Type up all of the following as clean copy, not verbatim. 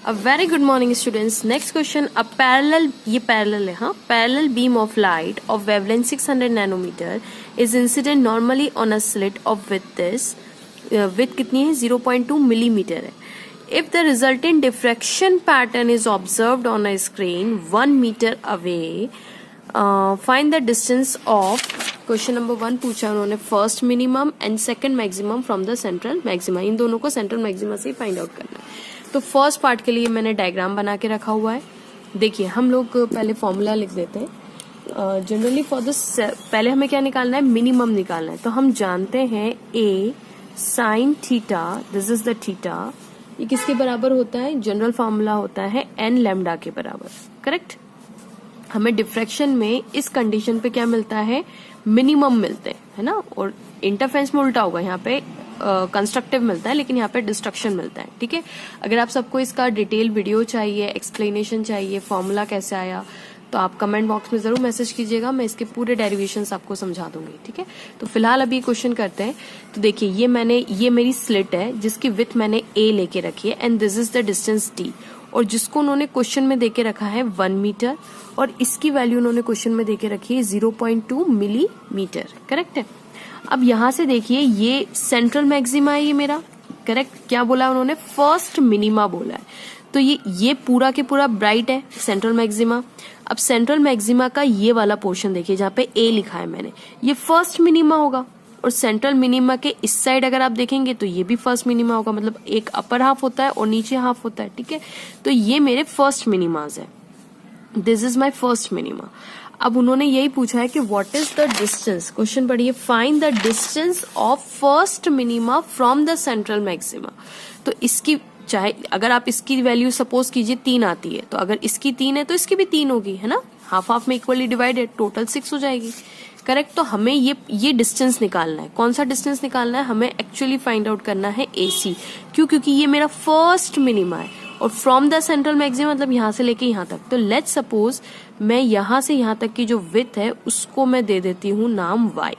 A very good morning students. Next question, a parallel, ये parallel है हाँ, parallel beam of light of wavelength 600 nanometer is incident normally on a slit of width this width कितनी है 0.2 millimeter है. If the resultant diffraction pattern is observed on a screen 1 meter away, find the distance of question number 1 पूछा उन्होंने first minimum and second maximum from the central maxima. इन दोनों को central maxima से ही find out करना है. तो first part के लिए मैंने डायग्राम बना के रखा हुआ है. देखिए हम लोग पहले फॉर्मूला लिख देते हैं. जनरली फॉर दिस पहले हमें क्या निकालना है, मिनिमम निकालना है. तो हम जानते हैं a sine theta, this is the theta, ये किसके बराबर होता है, जनरल फॉर्मूला होता है एन लैम्डा के बराबर. करेक्ट. हमें डिफ्रैक्शन में इस कंडीशन पे क्या मिलता है, मिनिमम मिलते हैं, है ना. और इंटरफेरेंस में उल्टा होगा, यहाँ पे कंस्ट्रक्टिव मिलता है लेकिन यहाँ पे डिस्ट्रक्शन मिलता है. ठीक है. अगर आप सबको इसका डिटेल वीडियो चाहिए, एक्सप्लेनेशन चाहिए, फॉर्मूला कैसे आया, तो आप कमेंट बॉक्स में जरूर मैसेज कीजिएगा. मैं इसके पूरे डेरिवेशंस आपको समझा दूंगी. ठीक है. तो फिलहाल अभी क्वेश्चन करते हैं. तो देखिए ये मेरी स्लिट है जिसकी विड्थ मैंने ए लेके रखी है and this is the distance D. और जिसको उन्होंने क्वेश्चन में देके रखा है 1 मीटर और इसकी वैल्यू उन्होंने क्वेश्चन में देके रखी है 0.2 मिलीमीटर. करेक्ट है. अब यहां से देखिए ये सेंट्रल मैक्सिमा है ये मेरा. करेक्ट. क्या बोला उन्होंने, फर्स्ट मिनिमा बोला है. तो ये पूरा के पूरा ब्राइट है सेंट्रल मैक्सिमा. अब सेंट्रल मैक्सिमा का ये वाला पोर्शन देखिए जहां पे ए लिखा है मैंने, ये फर्स्ट मिनिमा होगा. और सेंट्रल मिनिमा के इस साइड अगर आप देखेंगे तो ये भी फर्स्ट मिनिमा होगा. मतलब एक अपर हाफ होता है और नीचे हाफ होता है. ठीक है. तो ये मेरे फर्स्ट मिनिमाज है. This is my first minima. अब उन्होंने यही पूछा है कि what is the distance. Question पढ़िए, find the distance of first minima from the central maxima. तो इसकी चाहे अगर आप इसकी वैल्यू सपोज कीजिए 3 आती है, तो अगर इसकी 3 है तो इसकी भी 3 होगी, है ना. हाफ हाफ में इक्वली डिवाइडेड, टोटल 6 हो जाएगी. करेक्ट. तो हमें ये डिस्टेंस निकालना है. कौन सा डिस्टेंस निकालना है, हमें एक्चुअली फाइंड आउट करना है AC. क्यों, क्योंकि ये मेरा फर्स्ट मिनिमा है और फ्रॉम द सेंट्रल मैक्सिमा मतलब यहां से लेके यहां तक. तो लेट्स सपोज मैं यहां से यहां तक की जो विड्थ है उसको मैं दे देती हूँ नाम y.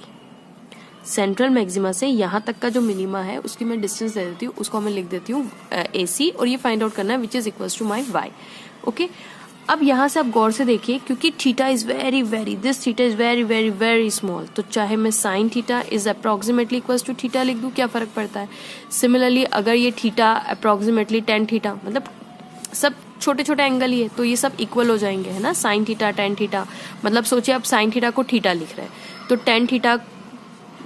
सेंट्रल मैक्सिमा से यहां तक का जो मिनिमा है उसकी मैं डिस्टेंस दे देती हूँ, उसको मैं लिख देती हूँ AC. और ये फाइंड आउट करना है which is equals to my y. Okay. अब यहां से आप गौर से देखिए, क्योंकि theta is this theta is very small, तो चाहे मैं sine theta is approximately equals to theta लिख दूं, क्या फर्क पड़ता है. सिमिलरली अगर ये थीटा अप्रोक्सीमेटली टेन थीटा, मतलब सब छोटे छोटे एंगल ही है तो ये सब इक्वल हो जाएंगे, है ना. साइन थीटा टेन थीटा, मतलब सोचिए आप साइन थीटा को थीटा लिख रहे हैं तो टेन थीटा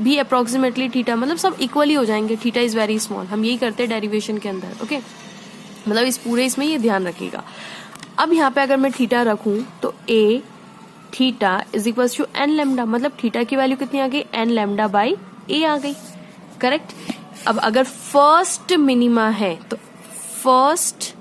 भी अप्रोक्सीमेटली थीटा, मतलब सब इक्वल ही हो जाएंगे. थीटा इज वेरी स्मॉल, हम यही करते हैं डेरिवेशन के अंदर. ओके. मतलब इस पूरे इसमें ये ध्यान रखिएगा. अब यहाँ पे अगर मैं थीटा रखूं तो a theta is equal to n lambda, मतलब थीटा की वैल्यू कितनी आ गई, एन लैम्डा बाई ए आ गई. करेक्ट. अब अगर फर्स्ट मिनिमा है तो फर्स्ट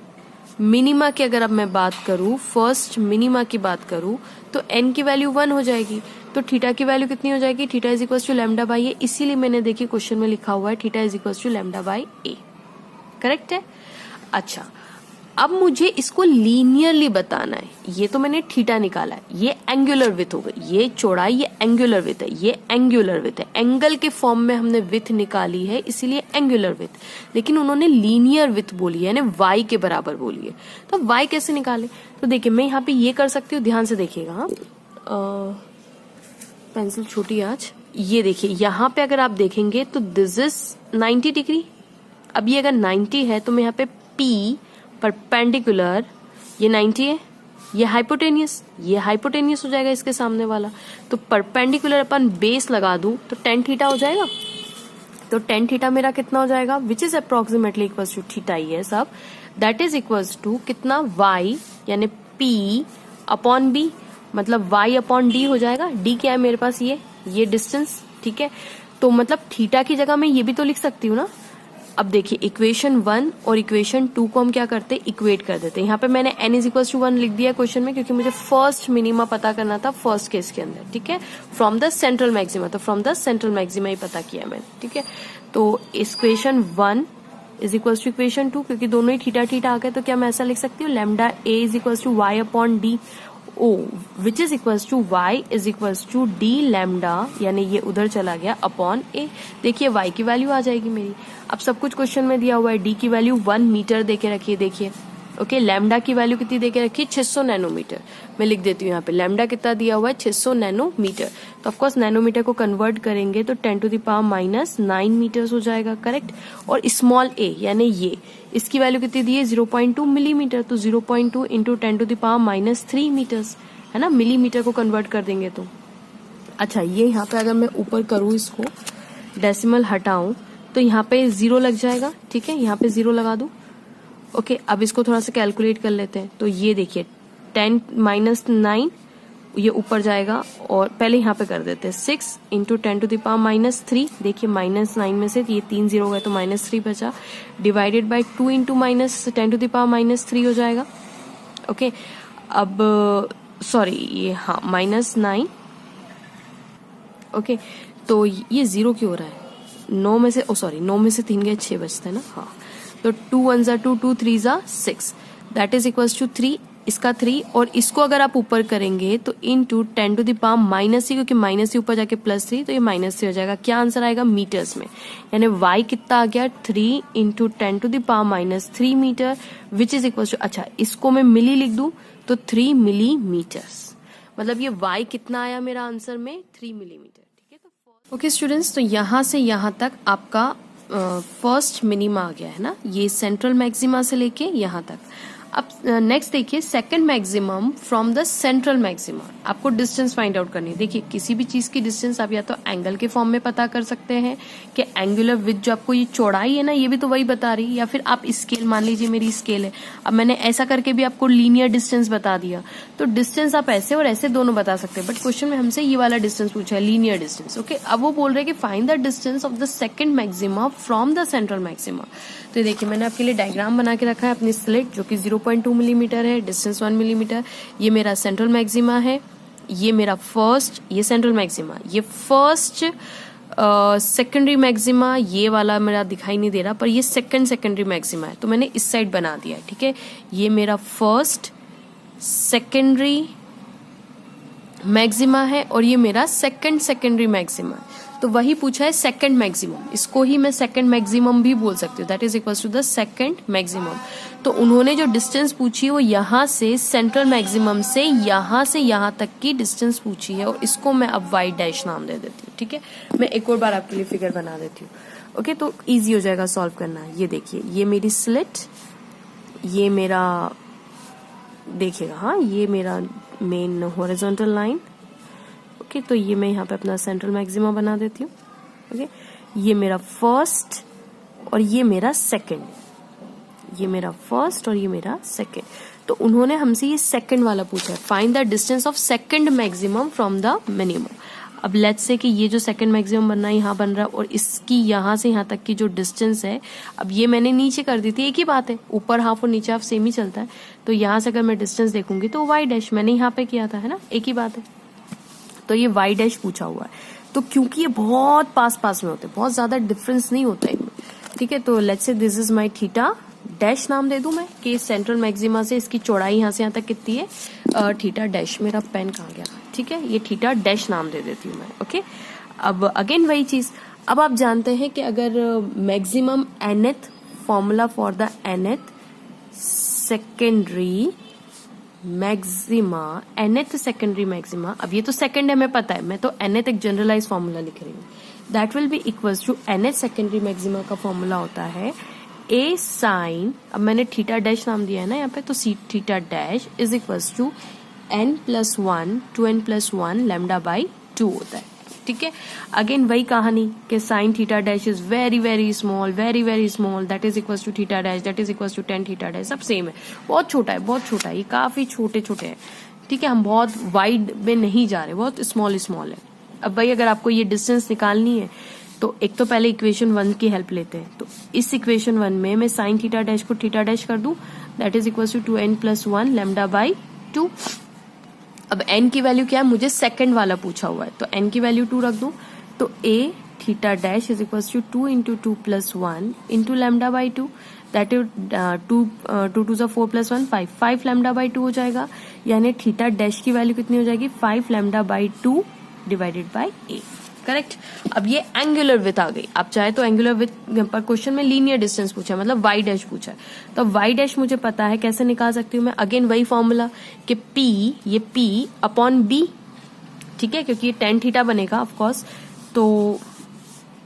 मिनिमा की अगर अब मैं बात करूं, फर्स्ट मिनिमा की बात करूं तो एन की वैल्यू 1 हो जाएगी. तो थीटा की वैल्यू कितनी हो जाएगी, theta is equal to lambda by a. इसीलिए मैंने देखिए क्वेश्चन में लिखा हुआ है theta is equal to lambda by a. Correct है. अच्छा, अब मुझे इसको लीनियरली बताना है. ये तो मैंने थीटा निकाला है, ये एंगुलर विथ हो गई, ये चौड़ाई, ये एंगुलर विथ है, ये एंगुलर विथ है. एंगल के फॉर्म में हमने विथ निकाली है इसीलिए एंगुलर विथ. लेकिन उन्होंने लीनियर विथ बोली है, यानी y के बराबर बोली है. तो y कैसे निकाले, तो देखिए मैं यहाँ पे ये कर सकती हूँ, ध्यान से देखिएगा. पेंसिल छोटी आज. ये देखिए यहाँ पे अगर आप देखेंगे तो दिस इज 90 डिग्री. अब ये अगर 90 है तो मैं यहाँ पे P परपेंडिकुलर, ये 90 है, ये हाइपोटेनियस हो जाएगा इसके सामने वाला. तो परपेंडिकुलर अपन बेस लगा दूं तो टेन थीटा हो जाएगा. तो टेन थीटा मेरा कितना हो जाएगा, which is approximately equals to theta ही है सब. दैट इज इक्वल्स टू कितना, y यानी P अपॉन B, मतलब y अपॉन D हो जाएगा. D क्या है मेरे पास, ये डिस्टेंस. ठीक है. तो मतलब थीटा की जगह मैं ये भी तो लिख सकती हूँ ना. अब देखिए इक्वेशन 1 और इक्वेशन 2 को हम क्या करते हैं, इक्वेट कर देते हैं. यहाँ पे मैंने n इज इक्वल टू 1 लिख दिया क्वेश्चन में, क्योंकि मुझे फर्स्ट मिनिमा पता करना था फर्स्ट केस के अंदर. ठीक है. फ्रॉम द सेंट्रल मैक्सिमा, तो फ्रॉम द सेंट्रल मैक्सिमा ही पता किया मैंने. ठीक है. तो equation 1 is equal to equation 2, क्योंकि दोनों ही थीटा थीटा आ गए तो क्या मैं ऐसा लिख सकती हूँ, lambda A is equal to y upon D O, which is equals to y is equals to d lambda, यानी ये उधर चला गया अपॉन a. देखिए y की वैल्यू आ जाएगी मेरी. अब सब कुछ क्वेश्चन में दिया हुआ है. d की वैल्यू 1 मीटर देके रखिए. देखिए ओके, लैम्डा की वैल्यू कितनी देके रखी, 600 नैनोमीटर। मैं लिख देती हूँ यहाँ पे लैम्डा कितना दिया हुआ है, 600 नैनोमीटर। तो ऑफकोर्स नैनोमीटर को कन्वर्ट करेंगे तो 10⁻⁻9 मीटर्स हो जाएगा, करेक्ट। और स्मॉल ए यानी ये, इसकी वैल्यू कितनी दी है, 0.2 मिलीमीटर। तो 0.2 इंटू 10⁻³ मीटर्स, है ना, मिलीमीटर को कन्वर्ट कर देंगे तो। अच्छा, ये यहाँ पे अगर मैं ऊपर करूँ, इसको डेसिमल हटाऊं तो यहाँ पे 0 लग जाएगा, ठीक है, यहाँ पे 0 लगा दूं। ओके, अब इसको थोड़ा सा कैलकुलेट कर लेते हैं। तो ये देखिए 10⁻9 ये ऊपर जाएगा, और पहले यहाँ पे कर देते हैं 6 इंटू 10⁻³ देखिए -9 में से ये 3 0 गए तो -3 बचा, डिवाइडेड बाय 2 इंटू -10⁻³ हो जाएगा। ओके, अब सॉरी ये हाँ -9। ओके, तो ये 0 क्यों हो रहा है, 9 में से 9 में से 3 गए 6 बचते हैं ना, हाँ। तो 2 1 2 2 3 6 दैट इज इक्वल्स टू 3, इसका 3, और इसको अगर आप ऊपर करेंगे तो इंटू 10⁻⁻3, क्योंकि माइनस से ऊपर जाके +3 तो ये -3 हो जाएगा। क्या आंसर आएगा, मीटर्स में, यानी y कितना आ गया, 3 into 10⁻³ metre, which is equals to, अच्छा इसको मैं मिली लिख दूं तो 3 मिलीमीटर्स। मतलब ये y कितना आया मेरा आंसर में, 3 मिलीमीटर, ठीक है। तो ओके स्टूडेंट्स, तो यहाँ से यहाँ तक आपका फर्स्ट मिनिमा आ गया है ना, ये सेंट्रल मैक्सिमा से लेके यहाँ तक। अब नेक्स्ट देखिए second maximum from the central maxima. आपको डिस्टेंस फाइंड आउट करनी है। देखिए किसी भी चीज की डिस्टेंस आप या तो एंगल के फॉर्म में पता कर सकते हैं कि एंगुलर विड्थ जो आपको ये चौड़ाई है ना, ये भी तो वही बता रही है, या फिर आप स्केल, मान लीजिए मेरी स्केल है, अब मैंने ऐसा करके भी आपको लीनियर डिस्टेंस बता दिया। तो डिस्टेंस आप ऐसे और ऐसे दोनों बता सकते हैं, बट क्वेश्चन में हमसे ये वाला डिस्टेंस पूछा है, लीनियर डिस्टेंस। ओके, अब वो बोल रहे हैं कि find the distance of the second maxima from the central maxima. तो देखिए मैंने आपके लिए डायग्राम बना के रखा है अपनी स्लिट, जो कि 0.2 मिलीमीटर है, डिस्टेंस 1 मिलीमीटर। ये मेरा सेंट्रल मैक्सिमा है, ये मेरा फर्स्ट, ये सेंट्रल मैक्सिमा, ये फर्स्ट सेकेंडरी मैक्सिमा, ये वाला मेरा दिखाई नहीं दे रहा, पर ये सेकेंडरी मैक्सिमा है, तो मैंने इस साइड बना दिया है, ठीक है। ये मेरा फर्स्ट सेकेंडरी मैक्सिमा है और ये मेरा सेकेंडरी मैक्सिमा है। तो वही पूछा है सेकंड मैक्सिमम, इसको ही मैं सेकंड मैक्सिमम भी बोल सकती हूँ, that is equal to the second maximum. तो उन्होंने जो डिस्टेंस पूछी है वो यहाँ से सेंट्रल मैक्सिमम से यहाँ तक की डिस्टेंस पूछी है, और इसको मैं अब वाई डैश नाम दे देती हूँ, ठीक है। मैं एक और बार आपके लिए फिगर बना देती हूँ, ओके, तो इजी हो जाएगा सॉल्व करना। ये देखिए, ये मेरी स्लिट, ये मेरा देखिएगा, हाँ ये मेरा मेन हॉरिजॉन्टल लाइन। ओके, तो ये मैं यहाँ पे अपना सेंट्रल मैक्सिमा बना देती हूँ। ओके, ये मेरा फर्स्ट और ये मेरा सेकंड, ये मेरा फर्स्ट और ये मेरा सेकंड। तो उन्होंने हमसे ये सेकंड वाला पूछा है, find the distance of second maximum from the minimum. अब लेट्स से कि ये जो सेकंड मैक्सिमम बनना है यहाँ बन रहा है, और इसकी यहाँ से यहाँ तक की जो डिस्टेंस है, अब ये मैंने नीचे कर दी थी, एक ही बात है, ऊपर हाफ और नीचे हाफ सेम ही चलता है। तो यहाँ से अगर मैं डिस्टेंस देखूंगी तो वाई डैश मैंने यहाँ पे किया था, है ना, एक ही बात है। तो ये वाई डैश पूछा हुआ है, तो क्योंकि ये बहुत पास में होते हैं, बहुत ज्यादा डिफरेंस नहीं होता है, ठीक है। तो let's say this is my theta dash नाम दे दूं मैं, कि सेंट्रल मैक्सिमा से इसकी चौड़ाई यहाँ से यहाँ तक कितनी है, थीटा डैश। मेरा पेन कहाँ गया, ठीक है, ये थीटा डैश नाम दे देती हूँ मैं। ओके, अब अगेन वही चीज, अब आप जानते हैं कि अगर maximum nth formula for the nth secondary maxima, nth secondary maxima, अब ये तो सेकंड है हमें पता है, मैं तो nth एक जनरलाइज फॉर्मूला लिख रही हूँ, that will be equals to nth secondary maxima का फॉर्मूला होता है ए साइन, अब मैंने थीटा डैश नाम दिया है ना यहाँ पे, तो theta dash is equals to n+1 2n+1 lambda by 2 होता है, ठीक है। अगेन वही कहानी कि sine theta dash is very small, very small, that is equals to theta dash, that is equals to 10 theta dash, सब सेम है, बहुत छोटा है, ये काफी छोटे हैं, ठीक है। हम बहुत वाइड में नहीं जा रहे, बहुत स्मॉल है। अब भाई अगर आपको ये डिस्टेंस निकालनी है तो एक तो पहले इक्वेशन 1 की हेल्प लेते हैं। तो इस इक्वेशन 1 में मैं साइन थीटा डैश को थीटा डैश कर दूं, that is equals to 2n+1 lambda by 2। अब n की वैल्यू क्या है, मुझे सेकंड वाला पूछा हुआ है, तो n की वैल्यू 2 रख दूं, तो a theta dash is equals to 2 into 2+1 into lambda by 2, that is 2 2 4 + 1 5 lambda by 2 हो जाएगा, यानी थीटा डैश की वैल्यू कितनी हो जाएगी, 5 lambda by 2 divided by a। Correct. अब ये एंगुलर विथ आ गई। आप चाहे तो एंगुलर विथ पर क्वेश्चन में लीनियर डिस्टेंस पूछा है, मतलब वाई डैश पूछा है, तो वाई डैश मुझे पता है, कैसे निकाल सकती हूँ मैं, अगेन वही फॉर्मूला कि P, ये P अपॉन B, ठीक है, क्योंकि ये tan थीटा बनेगा ऑफकोर्स। तो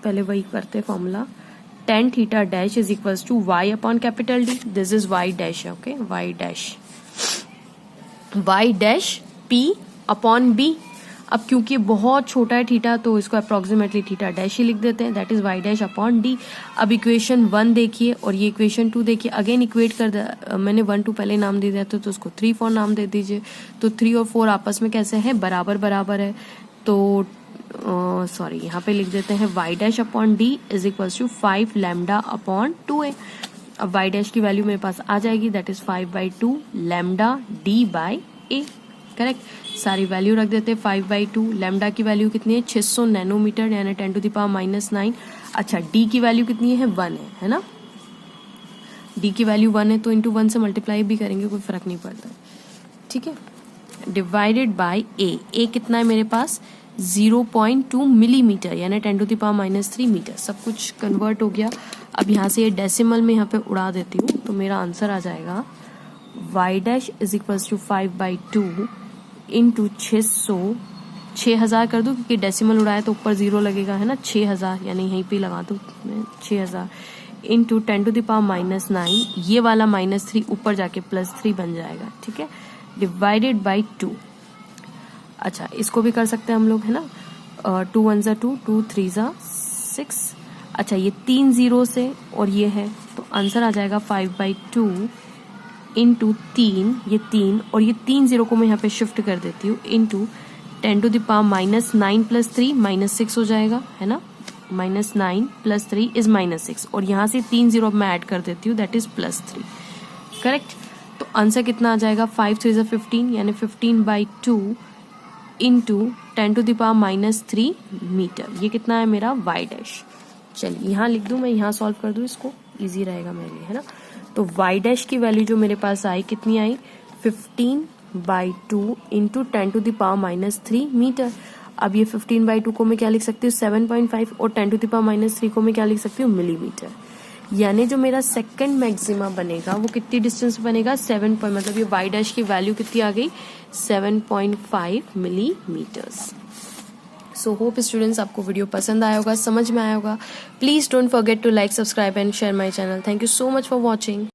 पहले वही करते formula, tan theta dash is equals to y upon capital D, this is y dash है, okay, y dash P upon B। अब क्योंकि बहुत छोटा है थीटा तो इसको अप्रोक्सीमेटली थीटा डैश ही लिख देते हैं, that is y dash upon D। अब इक्वेशन 1 देखिए और ये इक्वेशन 2 देखिए, अगेन इक्वेट कर मैंने 1 2 पहले नाम दे दिया था, तो उसको 3 4 नाम दे दीजिए। तो 3 और 4 आपस में कैसे है, बराबर बराबर है, तो सॉरी यहाँ पे लिख देते हैं y dash upon D is equals to 5 lambda upon 2a। अब y डैश की वैल्यू मेरे पास आ जाएगी, that is 5/2 lambda D by a, correct. सारी वैल्यू रख देते हैं, 5/2 लैम्डा की वैल्यू कितनी है, 600 नैनोमीटर यानी 10⁻⁻⁹। अच्छा, D की वैल्यू कितनी है, 1 है ना, D की वैल्यू 1 है तो इंटू 1 से मल्टीप्लाई भी करेंगे, कोई फर्क नहीं पड़ता, ठीक है। डिवाइडेड बाय a कितना है मेरे पास, 0.2 मिलीमीटर यानी 10⁻³ मीटर। सब कुछ कन्वर्ट हो गया। अब यहाँ से ये डेसिमल में यहाँ पे उड़ा देती हूँ, तो मेरा आंसर आ जाएगा y dash is equals to 5/2 into 6000 कर दूं, क्योंकि डेसिमल उड़ाया तो ऊपर 0 लगेगा, है ना, 6000 यानी यहीं पे लगा दूं मैं, 6000 इंटू 10⁻⁹, ये वाला -3 ऊपर जाके +3 बन जाएगा, ठीक है, डिवाइडेड बाई 2। अच्छा, इसको भी कर सकते हैं हम लोग, है ना, 2 1 ज़ा 2, 2 3 ज़ा 6। अच्छा, ये 3 0 से और ये है, तो आंसर आ जाएगा 5/2 इंटू 3, ये 3 और ये 3 0 को मैं यहाँ पे शिफ्ट कर देती हूँ, इंटू 10⁻⁹ प्लस 3 -6 हो जाएगा, है ना, -9 प्लस 3 इज -6, और यहाँ से 3 0 मैं ऐड कर देती हूँ, दैट इज +3, करेक्ट। तो आंसर कितना आ जाएगा, 5 3 ज़ा 15 यानी 15/2 इंटू 10⁻³ मीटर। ये कितना है मेरा y डैश। चलिए यहाँ लिख दूँ, मैं यहाँ सॉल्व कर दूँ, इसको इजी रहेगा मेरे लिए, है ना। तो y डैश की वैल्यू जो मेरे पास आई, कितनी आई, 15/2 इंटू 10⁻³ मीटर। अब ये 15/2 को मैं क्या लिख सकती हूँ, 7.5, और 10⁻³ को मैं क्या लिख सकती हूँ, मिलीमीटर। यानी जो मेरा सेकंड मैक्सिमा बनेगा वो कितनी डिस्टेंस बनेगा, 7 मतलब ये y डैश की वैल्यू कितनी आ गई, 7.5 मिलीमीटर्स। सो होप स्टूडेंट्स आपको वीडियो पसंद आया होगा, समझ में आया होगा। Please don't forget to like, subscribe and share my channel. Thank you so much for watching.